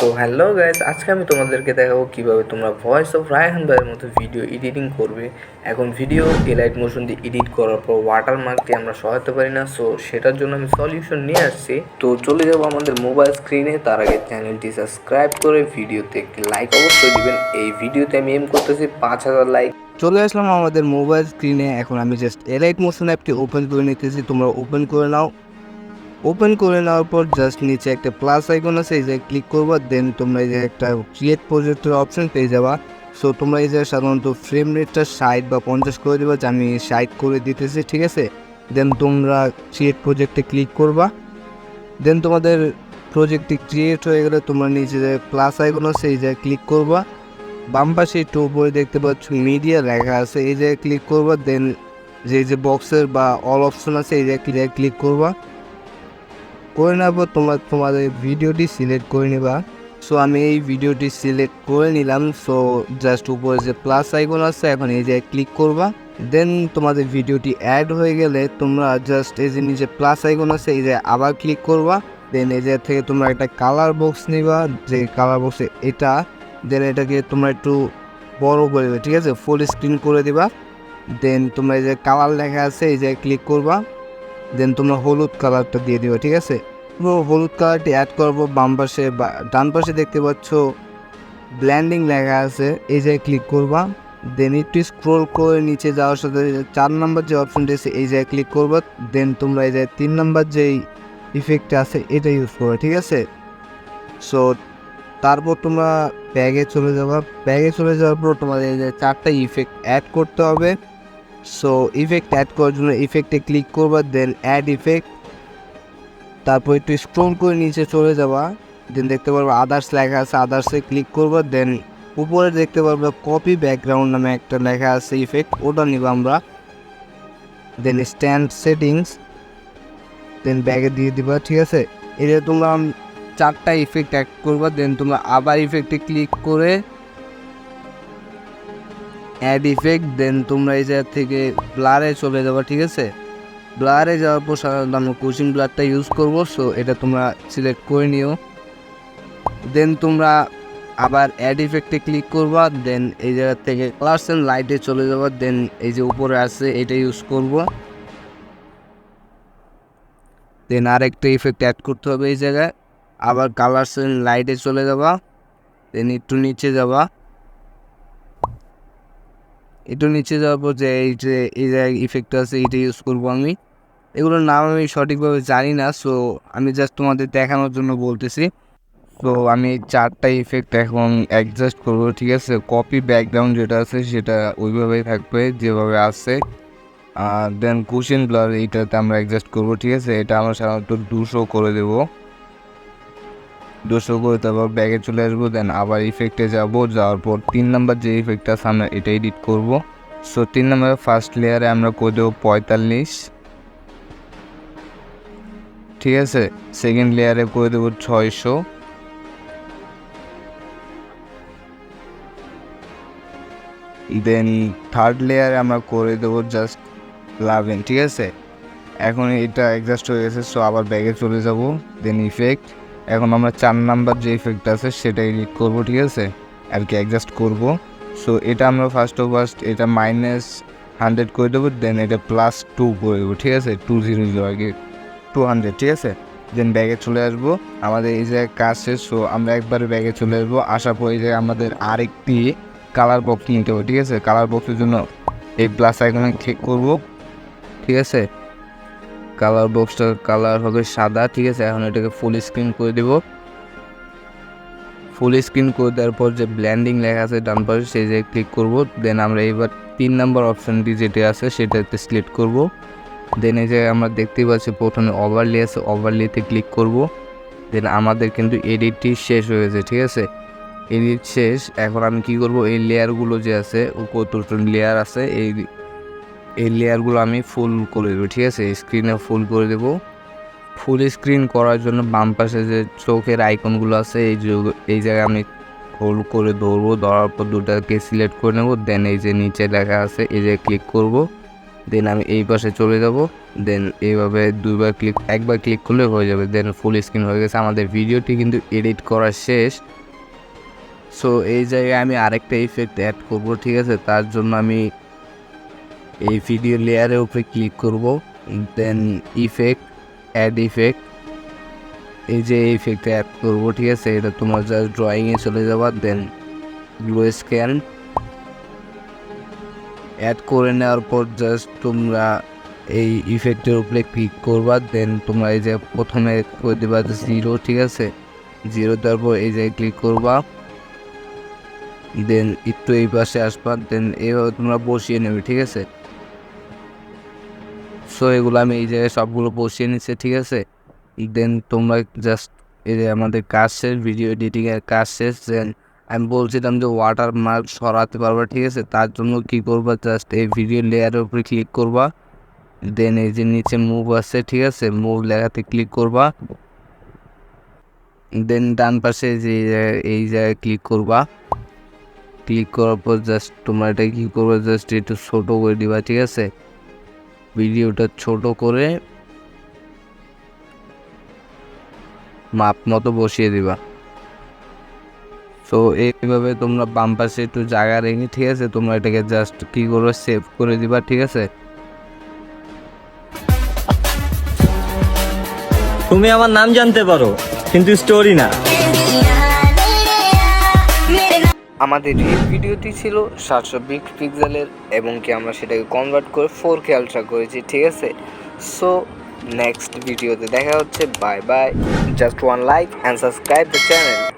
তো hello guys, আজকে আমি তোমাদেরকে দেখাবো কিভাবে তোমরা ভয়েস অফ রায়হান ভাইয়ের মতো ভিডিও এডিটিং করবে। এখন ভিডিও এলাইট মোশন দিয়ে এডিট করার পর ওয়াটারমার্ক দিয়ে আমরা সহায়তা পারি না, সো সেটার জন্য আমি সলিউশন নিয়ে আসছি। তো চলে যাবো আমাদের মোবাইল স্ক্রিনে। তার আগে চ্যানেলটি সাবস্ক্রাইব করে ভিডিওতে একটি লাইক অবশ্যই দিবেন। এই ভিডিওতে আমি এম করতেছি 5,000 লাইক। চলে আসলাম আমাদের মোবাইল স্ক্রিনে। এখন আমি জাস্ট এলাইট মোশন অ্যাপটি ওপেন করে নিতেছি, তোমরা ওপেন করে নাও। ওপেন করে নেওয়ার পর জাস্ট নিচে একটা প্লাস আইকন আছে, এই যে ক্লিক করবা। দেন তোমরা এই যে একটা ক্রিয়েট প্রজেক্টের অপশন পেয়ে যাবা। সো তোমরা এই যে সাধারণত ফ্রেম রেটটা 60 বা 50 করে দেবা, যে আমি 60 করে দিতেছি, ঠিক আছে। দেন তোমরা ক্রিয়েট প্রজেক্টে ক্লিক করবা। দেন তোমাদের প্রজেক্টটি ক্রিয়েট হয়ে গেলে তোমরা নিচে যে প্লাস আইকন আছে এই যে ক্লিক করবা। বাম পাশে একটু উপরে দেখতে পাচ্ছ মিডিয়া লেখা আছে, এই জায়গায় ক্লিক করবা। দেন যে বক্সের বা অল অপশন আছে এই জায়গায় ক্লিক করবা। করে নেওয়ার পর তোমাদের ভিডিওটি সিলেক্ট করে নেবা। সো আমি এই ভিডিওটি সিলেক্ট করে নিলাম। সো জাস্ট উপরে যে প্লাস আইকন আছে এখন এই জায়গায় ক্লিক করবা। দেন তোমাদের ভিডিওটি অ্যাড হয়ে গেলে তোমরা জাস্ট এই যে নিচে প্লাস আইকন আছে এই যে আবার ক্লিক করবা। দেন এই জায়গা থেকে তোমরা একটা কালার বক্স নিবা, যে কালার বক্সে এটা। দেন এটাকে তোমরা একটু বড় করে দেবে, ঠিক আছে, ফুল স্ক্রিন করে দিবা। দেন তোমরা এই যে কালার লেখা আছে এই যে ক্লিক করবা। দেন তোমরা হলুদ কালারটা দিয়ে দিবা, ঠিক আছে। পুরো হলুদ কালারটি অ্যাড করবো। বাম পাশে বা ডান পাশে দেখতে পাচ্ছ ব্ল্যান্ডিং লেখা আছে, এই যে ক্লিক করবা। দেন একটু স্ক্রোল করে নিচে যাওয়ার সাথে 4 নাম্বার যে অপশনটি আছে এই জায়গায় ক্লিক করবা। দেন তোমরা এই যে 3 নাম্বার যেই ইফেক্টটা আছে এটা ইউজ করবে, ঠিক আছে। সো তারপর তোমরা ব্যাগে চলে যাবা। ব্যাগে চলে যাওয়ার পর তোমাদের এই যে 4টা ইফেক্ট অ্যাড করতে হবে। সো ইফেক্ট অ্যাড করার জন্য ইফেক্টে ক্লিক করবা। দেন অ্যাড ইফেক্ট, তারপর একটু স্ক্রল করে নিচে চলে যাবা। দেন দেখতে পারবা আদার্স লেখা আছে, আদার্সে ক্লিক করবা। দেন উপরে দেখতে পারবা কপি ব্যাকগ্রাউন্ড নামে একটা লেখা আছে ইফেক্ট, ওটা নিবা আমরা। দেন স্ট্যান্ড সেটিংস, দেন ব্যাগে দিয়ে দিবা, ঠিক আছে। এটা তোমরা 4টা ইফেক্ট অ্যাড করবা। দেন তোমরা আবার ইফেক্টে ক্লিক করে অ্যাড ইফেক্ট। দেন তোমরা এই জায়গা থেকে ব্লারে চলে যাবা, ঠিক আছে। ব্লারে যাওয়ার পর সাধারণত আমরা কোচিং ব্লারটা ইউজ করবো, সো এটা তোমরা সিলেক্ট করে নিও। দেন তোমরা আবার অ্যাড ইফেক্টে ক্লিক করবা। দেন এই জায়গা থেকে কালারস এন্ড লাইটে চলে যাবা। দেন এই যে উপরে আছে এটা ইউজ করব। দেন আরেকটা ইফেক্ট অ্যাড করতে হবে এই জায়গায়, আবার কালারস এন্ড লাইটে চলে যাবা। দেন একটু নিচে যাবা। একটু নিচে যাওয়ার পর যে এই জায়গায় ইফেক্ট আছে এটা ইউজ করবো আমি। এগুলোর নাম আমি সঠিকভাবে জানি না, সো আমি জাস্ট তোমাদের দেখানোর জন্য বলতেছি। তো আমি 4টা ইফেক্ট এখন অ্যাডজাস্ট করবো, ঠিক আছে। কপি ব্যাকগ্রাউন্ড যেটা আছে সেটা ওইভাবেই থাকবে যেভাবে আছে। আর দেন কুশন ব্লার এইটাতে আমরা অ্যাডজাস্ট করবো, ঠিক আছে। এটা আমরা সাধারণত 200 করে দেবো। 200 করে তারপর ব্যাগে চলে আসবো। দেন আবার ইফেক্টে যাবো, যাওয়ার পর 3 নাম্বার যে ইফেক্টটা আছে আমরা এটা এডিট করবো। সো 3 নাম্বারের ফার্স্ট লেয়ারে আমরা করে দেবো 45, ঠিক আছে। সেকেন্ড লেয়ারে করে দেবো 600। দেন থার্ড লেয়ারে আমরা করে দেবো জাস্ট 11, ঠিক আছে। এখন এটা অ্যাডজাস্ট হয়ে গেছে, সো আবার ব্যাগে চলে যাব। দেন ইফেক্ট, এখন আমরা 4 নাম্বার যে ইফেক্ট আছে সেটা এডিট করবো, ঠিক আছে, আর কি অ্যাডজাস্ট করবো। সো এটা আমরা ফার্স্ট এটা -100 করে দেবো। দেন এটা +2 করে দেবো, ঠিক আছে, 200 আর কি 200, ঠিক আছে। দেন ব্যাগে চলে আসবো। আমাদের এই জায়গায় কাজ শেষ, সো আমরা একবারে ব্যাগে চলে আসবো। আসার পর এই যে আমাদের আরেকটি কালার বক্স নিতে হবে, ঠিক আছে। কালার বক্সের জন্য এই প্লাস আইকনে ক্লিক করবো, ঠিক আছে। কালার বক্সটার কালার হবে সাদা, ঠিক আছে। এখন এটাকে ফুল স্ক্রিন করে দেব। ফুল স্ক্রিন করে দেওয়ার পর যে ব্ল্যান্ডিং লেখা আছে ডান পাশে সেই জায়গায় ক্লিক করব। দেন আমরা এবার 3 নাম্বার অপশানটি যেটা আছে সেটাতে সিলেক্ট করব। দেন এই যে আমরা দেখতেই পাচ্ছি প্রথমে ওভারলে আছে, ওভারলেতে ক্লিক করব। দেন আমাদের কিন্তু এডিটটি শেষ হয়ে গেছে, ঠিক আছে। এডিট শেষ। এখন আমি কি করব, এই লেয়ারগুলো যে আছে কতটা লেয়ার আছে এই লেয়ারগুলো আমি ফুল করে দেবো, ঠিক আছে। স্ক্রিনে ফুল করে দেবো। ফুল স্ক্রিন করার জন্য বাম পাশে যে চোখের আইকনগুলো আছে এই জায়গায় আমি হোল্ড করে ধরবো, ধরার পর দুটাকে সিলেক্ট করে নেব। দেন এই যে নিচে লেখা আছে এই যে ক্লিক করব। দেন আমি এই পাশে চলে যাব, দেন এইভাবে একবার ক্লিক করলে হয়ে যাবে, দেন ফুল স্ক্রিন হয়ে গেছে। আমাদের ভিডিওটি কিন্তু এডিট করা শেষ। সো এই জায়গায় আমি আরেকটা ইফেক্ট অ্যাড করব, ঠিক আছে? তার জন্য আমি এই ভিডিও লেয়ারের উপরে ক্লিক করব, দেন অ্যাড ইফেক্ট, এই যে ইফেক্টটা অ্যাড করবো, ঠিক আছে? এটা তোমার জাস্ট ড্রয়িংয়ে চলে যাবা, দেন গ্লো স্ক্যান অ্যাড করে নেওয়ার পর জাস্ট তোমরা এই ইফেক্টের উপরে ক্লিক করবা, দেন তোমরা এই যে প্রথমে করে দেবা 0, ঠিক আছে? 0 দেওয়ার পর এই জায়গায় ক্লিক করবা, দেন একটু এই পাশে আসবা, দেন এইভাবে তোমরা বসিয়ে নেবে, ঠিক আছে? সো এগুলো আমি এই জায়গায় সবগুলো বসিয়ে নিচ্ছি, ঠিক আছে? দেন তোমরা জাস্ট এই যে আমাদের কাজ শেষ, ভিডিও এডিটিংয়ের কাজ শেষ। দেন আমি বলছিলাম যে ওয়াটারমার্ক সরাতে পারবা, ঠিক আছে? তার জন্য কী করবা, জাস্ট এই ভিডিও লেয়ারের উপরে ক্লিক করবা, দেন এই যে নিচে মুভ আছে, ঠিক আছে? মুভ লেখাতে ক্লিক করবা, দেন ডান পাশে যে এই জায়গায় ক্লিক করবা। ক্লিক করার পর জাস্ট তোমরা এটা কী করবা, জাস্ট একটু ছোটো করে দিবা, ঠিক আছে? ভিডিওটা ছোট করে মাপ মতো বসিয়ে দিবা। তো এইভাবে তোমরা বাম পাশে একটু জায়গা রেখে, ঠিক আছে, তোমরা এটাকে জাস্ট কী করবে, সেভ করে দিবা, ঠিক আছে? তুমি আমার নাম জানতে পারো কিন্তু স্টোরি না। আমাদের এই ভিডিওটি ছিল 720 পিক্সেলের এবং কি আমরা সেটাকে কনভার্ট করে 4K আলট্রা করেছি, ঠিক আছে? সো নেক্সট ভিডিওতে দেখা হচ্ছে, bye bye. Just one like and subscribe the channel.